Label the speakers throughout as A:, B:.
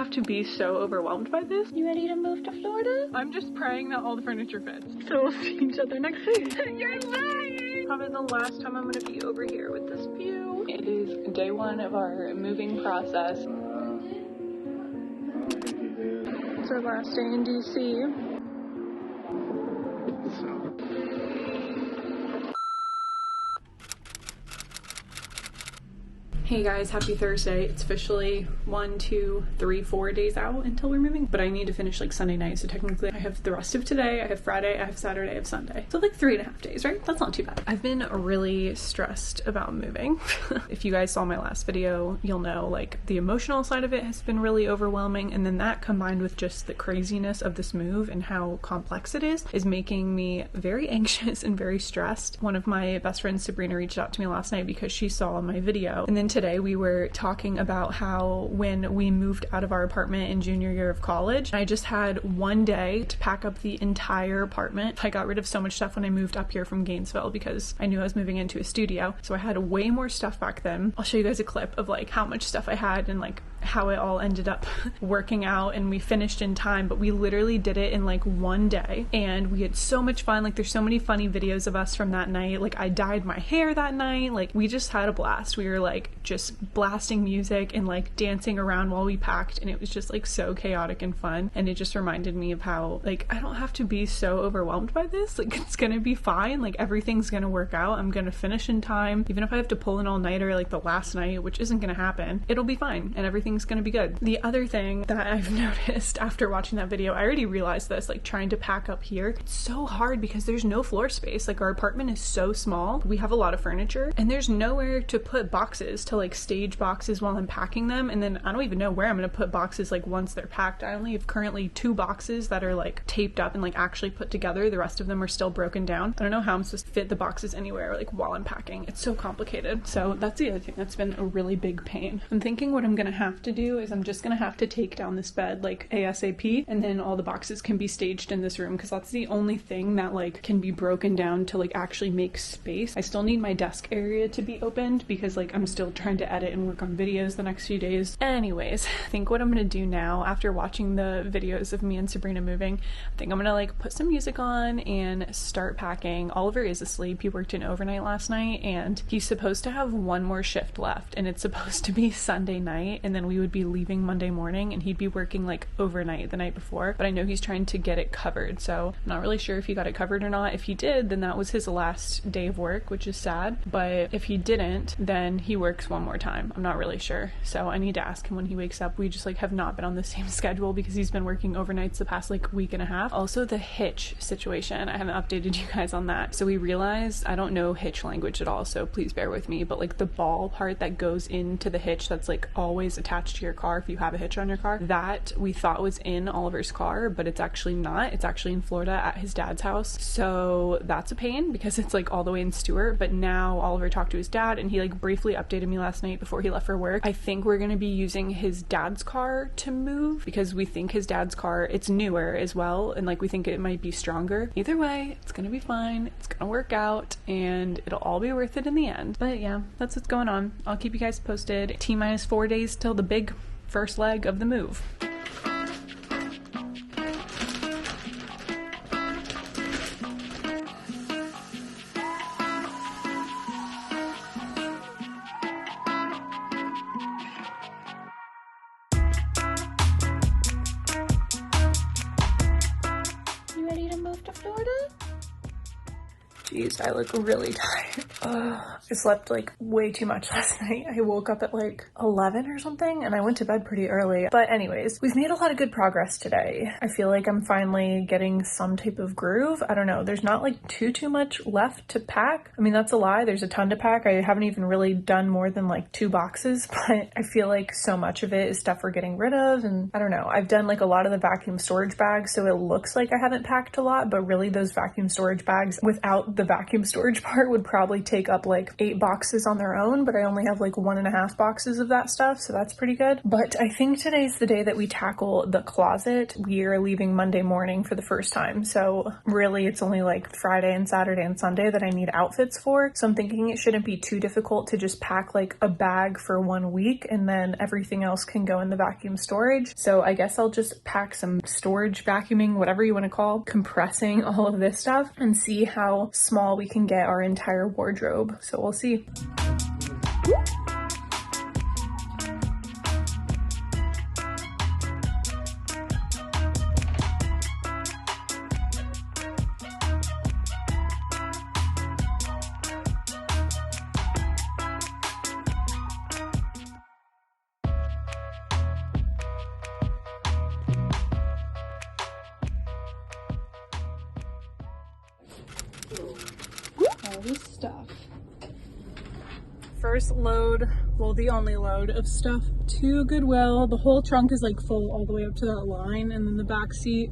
A: have to be so overwhelmed by this.
B: You ready to move to Florida?
A: I'm just praying that all the furniture fits.
B: So we'll see each other next week.
A: You're lying! Probably the last time I'm gonna be over here with this view. It is day 1 of our moving process. It's our last day in DC. Hey guys, happy Thursday. It's officially 1, 2, 3, 4 days out until we're moving, but I need to finish like Sunday night, so technically I have the rest of today, I have Friday, I have Saturday, I have Sunday. So like 3.5 days, right? That's not too bad. I've been really stressed about moving. If you guys saw my last video, you'll know like the emotional side of it has been really overwhelming, and then that combined with just the craziness of this move and how complex it is making me very anxious and very stressed. One of my best friends, Sabrina, reached out to me last night because she saw my video, and then today we were talking about how when we moved out of our apartment in junior year of college, I just had one day to pack up the entire apartment. I got rid of so much stuff when I moved up here from Gainesville because I knew I was moving into a studio, so I had way more stuff back then. I'll show you guys a clip of like how much stuff I had and like how it all ended up working out, and we finished in time, but we literally did it in like one day and we had so much fun. Like there's so many funny videos of us from that night. Like I dyed my hair that night. Like we just had a blast. We were like just blasting music and like dancing around while we packed, and it was just like so chaotic and fun. And it just reminded me of how like I don't have to be so overwhelmed by this. Like it's gonna be fine. Like everything's gonna work out. I'm gonna finish in time. Even if I have to pull an all-nighter like the last night, which isn't gonna happen, it'll be fine and everything's gonna be good. The other thing that I've noticed after watching that video, I already realized this, like trying to pack up here, it's so hard because there's no floor space. Like our apartment is so small. We have a lot of furniture and there's nowhere to put boxes, to like stage boxes while I'm packing them. And then I don't even know where I'm gonna put boxes like once they're packed. I only have currently 2 boxes that are like taped up and like actually put together. The rest of them are still broken down. I don't know how I'm supposed to fit the boxes anywhere like while I'm packing. It's so complicated. So that's the other thing that's been a really big pain. I'm thinking what I'm gonna have to do is I'm just gonna have to take down this bed like ASAP, and then all the boxes can be staged in this room because that's the only thing that like can be broken down to like actually make space. I still need my desk area to be opened because like I'm still trying to edit and work on videos the next few days. Anyways, I think what I'm gonna do now after watching the videos of me and Sabrina moving, I think I'm gonna like put some music on and start packing. Oliver is asleep. He worked an overnight last night and he's supposed to have one more shift left, and it's supposed to be Sunday night, and then we would be leaving Monday morning and he'd be working like overnight the night before, but I know he's trying to get it covered, so I'm not really sure if he got it covered or not. If he did, then that was his last day of work, which is sad, but if he didn't, then he works one more time. I'm not really sure, so I need to ask him when he wakes up. We just like have not been on the same schedule because he's been working overnights the past like week and a half. Also the hitch situation, I haven't updated you guys on that. So we realized I don't know hitch language at all, so please bear with me, but like the ball part that goes into the hitch that's like always attached to your car if you have a hitch on your car, that we thought was in Oliver's car, but it's actually not. It's actually in Florida at his dad's house. So that's a pain because it's like all the way in Stewart, but now Oliver talked to his dad and he like briefly updated me last night before he left for work. I think we're gonna be using his dad's car to move because we think his dad's car, it's newer as well, and like we think it might be stronger. Either way, it's gonna be fine. It's gonna work out and it'll all be worth it in the end. But yeah, that's what's going on. I'll keep you guys posted. T-minus 4 days till the big first leg of the move.
B: You ready to move to Florida?
A: Jeez, I look really tired. I slept like way too much last night. I woke up at like 11 or something and I went to bed pretty early. But anyways, we've made a lot of good progress today. I feel like I'm finally getting some type of groove. I don't know. There's not like too much left to pack. I mean, that's a lie. There's a ton to pack. I haven't even really done more than like 2 boxes, but I feel like so much of it is stuff we're getting rid of. And I don't know. I've done like a lot of the vacuum storage bags, so it looks like I haven't packed a lot, but really those vacuum storage bags without the vacuum storage part would probably take up like 8 boxes on their own, but I only have like 1.5 boxes of that stuff, so that's pretty good. But I think today's the day that we tackle the closet. We are leaving Monday morning for the first time, so really it's only like Friday and Saturday and Sunday that I need outfits for. So I'm thinking it shouldn't be too difficult to just pack like a bag for 1 week and then everything else can go in the vacuum storage. So I guess I'll just pack some storage vacuuming, whatever you want to call, compressing all of this stuff, and see how small we can get our entire wardrobe. So we'll see. All this stuff. First load, well, the only load of stuff to Goodwill. The whole trunk is like full all the way up to that line, and then the back seat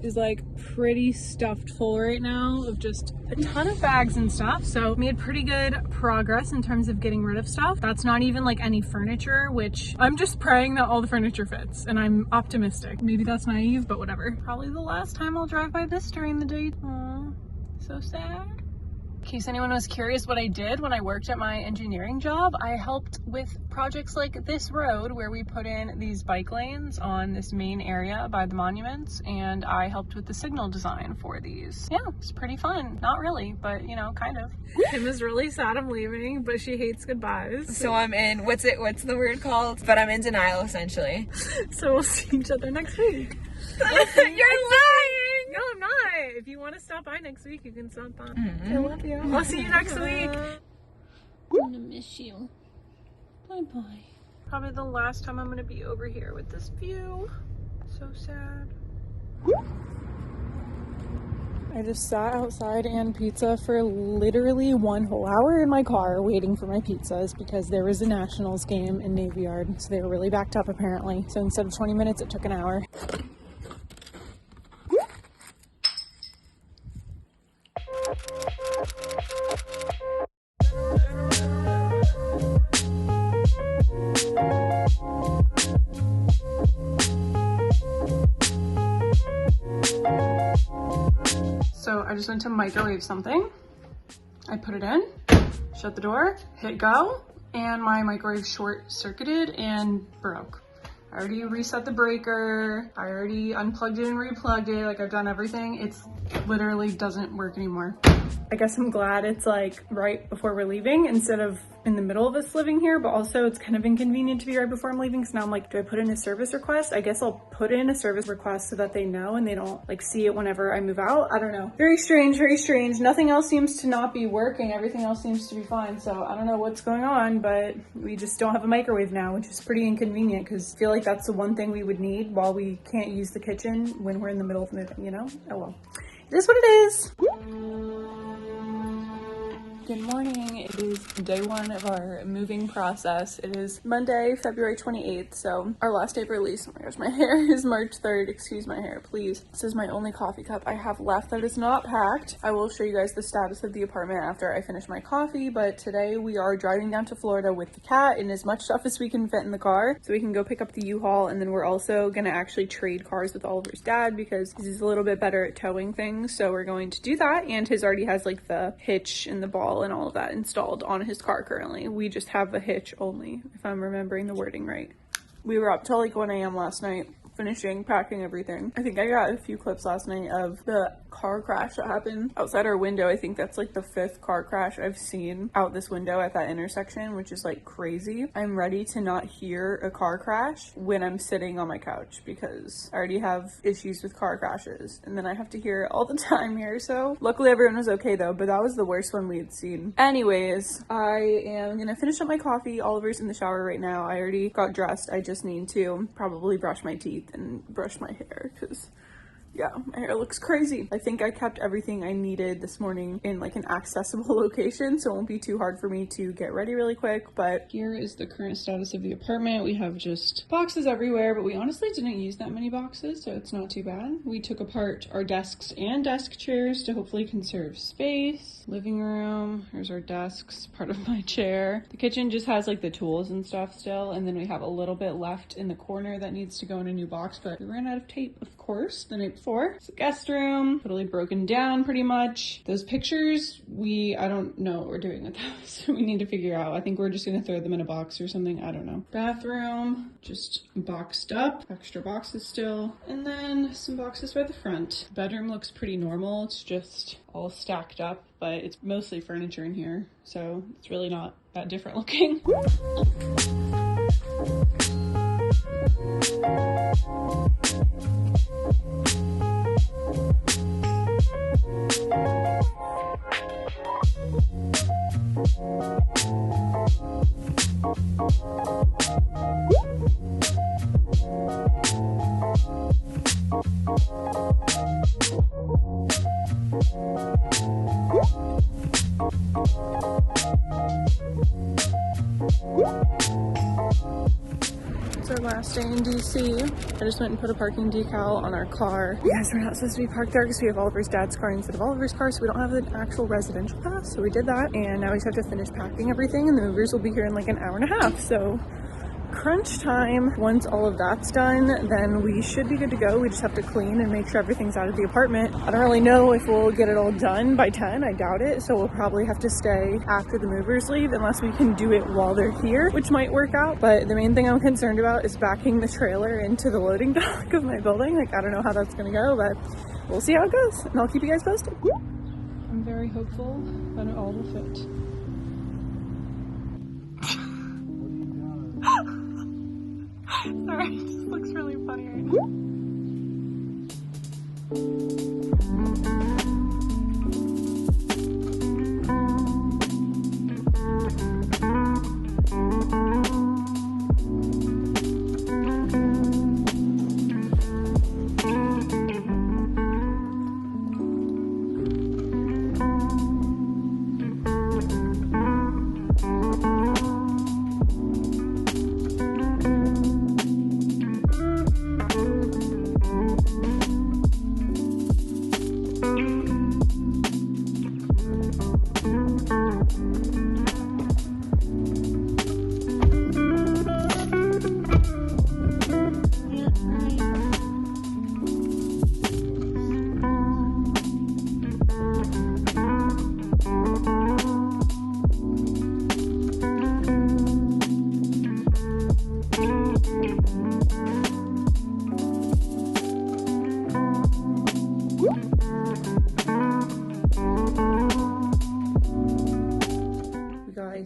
A: is like pretty stuffed full right now of just a ton of bags and stuff. So made pretty good progress in terms of getting rid of stuff. That's not even like any furniture, which I'm just praying that all the furniture fits, and I'm optimistic. Maybe that's naive, but whatever. Probably the last time I'll drive by this during the day. Aww, so sad. In case anyone was curious what I did when I worked at my engineering job, I helped with projects like this road where we put in these bike lanes on this main area by the monuments, and I helped with the signal design for these. Yeah, it's pretty fun. Not really, but you know, kind of. Kim is really sad I'm leaving, but she hates goodbyes.
C: So I'm in, what's the word called? But I'm in denial essentially.
A: So we'll see each other next week.
C: You're lying!
A: No, I'm not. If you want to stop by next week, you can stop by. I love you. I'll see you next week.
B: I'm gonna miss you. Bye-bye.
A: Probably the last time I'm gonna be over here with this view. So sad. I just sat outside and pizza for literally 1 whole hour in my car waiting for my pizzas because there was a Nationals game in Navy Yard. So they were really backed up apparently. So instead of 20 minutes, it took an hour. So I just went to microwave something. I put it in, shut the door, hit go, and my microwave short-circuited and broke. I already reset the breaker. I already unplugged it and replugged it. Like, I've done everything. It's literally doesn't work anymore. I guess I'm glad it's like right before we're leaving instead of in the middle of us living here, but also it's kind of inconvenient to be right before I'm leaving. So now I'm like, do I put in a service request? I guess I'll put in a service request so that they know and they don't like see it whenever I move out. I don't know. Very strange, very strange. Nothing else seems to not be working. Everything else seems to be fine. So I don't know what's going on, but we just don't have a microwave now, which is pretty inconvenient because I feel like that's the one thing we would need while we can't use the kitchen when we're in the middle of moving, you know? Oh well. It is what it is. Good morning. It is day 1 of our moving process. It is Monday, February 28th, so our last day of release. Oh my gosh, my hair is March 3rd. Excuse my hair, please. This is my only coffee cup I have left that is not packed. I will show you guys the status of the apartment after I finish my coffee, but today we are driving down to Florida with the cat and as much stuff as we can fit in the car so we can go pick up the U-Haul, and then we're also going to actually trade cars with Oliver's dad because he's a little bit better at towing things, so we're going to do that, and his already has like the hitch and the ball and all of that installed on his car currently. We just have the hitch only, if I'm remembering the wording right. We were up till like 1 a.m. last night, finishing packing everything. I think I got a few clips last night of the car crash that happened outside our window. I think that's like the 5th car crash I've seen out this window at that intersection, which is like crazy. I'm ready to not hear a car crash when I'm sitting on my couch because I already have issues with car crashes and then I have to hear it all the time here. So luckily everyone was okay though, but that was the worst one we had seen. Anyways, I am gonna finish up my coffee. Oliver's in the shower right now. I already got dressed. I just need to probably brush my teeth and brush my hair because Yeah, my hair looks crazy. I think I kept everything I needed this morning in like an accessible location, so it won't be too hard for me to get ready really quick. But here is the current status of the apartment. We have just boxes everywhere, but we honestly didn't use that many boxes, so it's not too bad. We took apart our desks and desk chairs to hopefully conserve space. Living room, here's our desks, part of my chair. The kitchen just has like the tools and stuff still, and then we have a little bit left in the corner that needs to go in a new box, but we ran out of tape, of course, the night before. It's a guest room, totally broken down pretty much. Those pictures, I don't know what we're doing with those. We need to figure out. I think we're just gonna throw them in a box or something, I don't know. Bathroom, just boxed up, extra boxes still, and then some boxes by the front. Bedroom looks pretty normal, it's just all stacked up, but it's mostly furniture in here, so it's really not that different looking. It's our last day in DC. I just went and put a parking decal on our car. Yes, we're not supposed to be parked there because we have Oliver's dad's car instead of Oliver's car, so we don't have an actual residential pass. So we did that, and now we just have to finish packing everything, and the movers will be here in like an hour and a half. So crunch time. Once all of that's done, then we should be good to go. We just have to clean and make sure everything's out of the apartment. I don't really know if we'll get it all done by 10. I doubt it. So we'll probably have to stay after the movers leave unless we can do it while they're here, which might work out. But the main thing I'm concerned about is backing the trailer into the loading dock of my building. Like, I don't know how that's gonna go, but we'll see how it goes, and I'll keep you guys posted. I'm very hopeful that it all will fit. Sorry, it just looks really funny right now.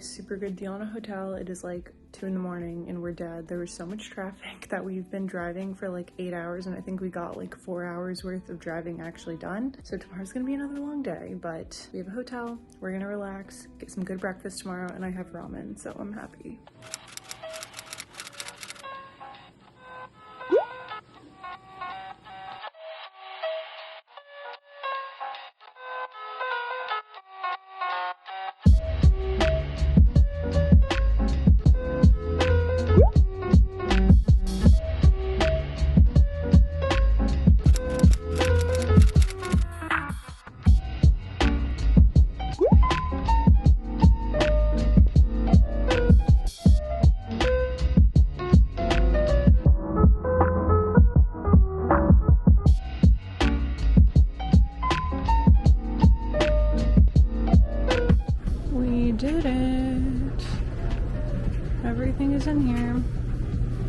A: Super good deal on a hotel. It is like 2 in the morning and we're dead. There was so much traffic that we've been driving for like 8 hours, and I think we got like 4 hours worth of driving actually done. So tomorrow's gonna be another long day, but we have a hotel. We're gonna relax, get some good breakfast tomorrow, and I have ramen, so I'm happy. Did it. Everything is in here.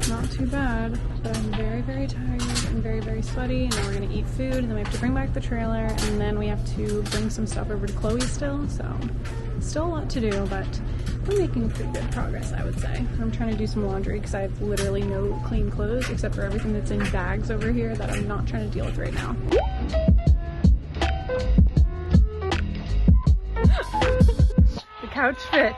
A: Not too bad, but I'm very, very tired and very, very sweaty. And then we're gonna eat food, and then we have to bring back the trailer, and then we have to bring some stuff over to Chloe still. So still a lot to do, but we're making pretty good progress, I would say. I'm trying to do some laundry because I have literally no clean clothes except for everything that's in bags over here that I'm not trying to deal with right now. The couch fits.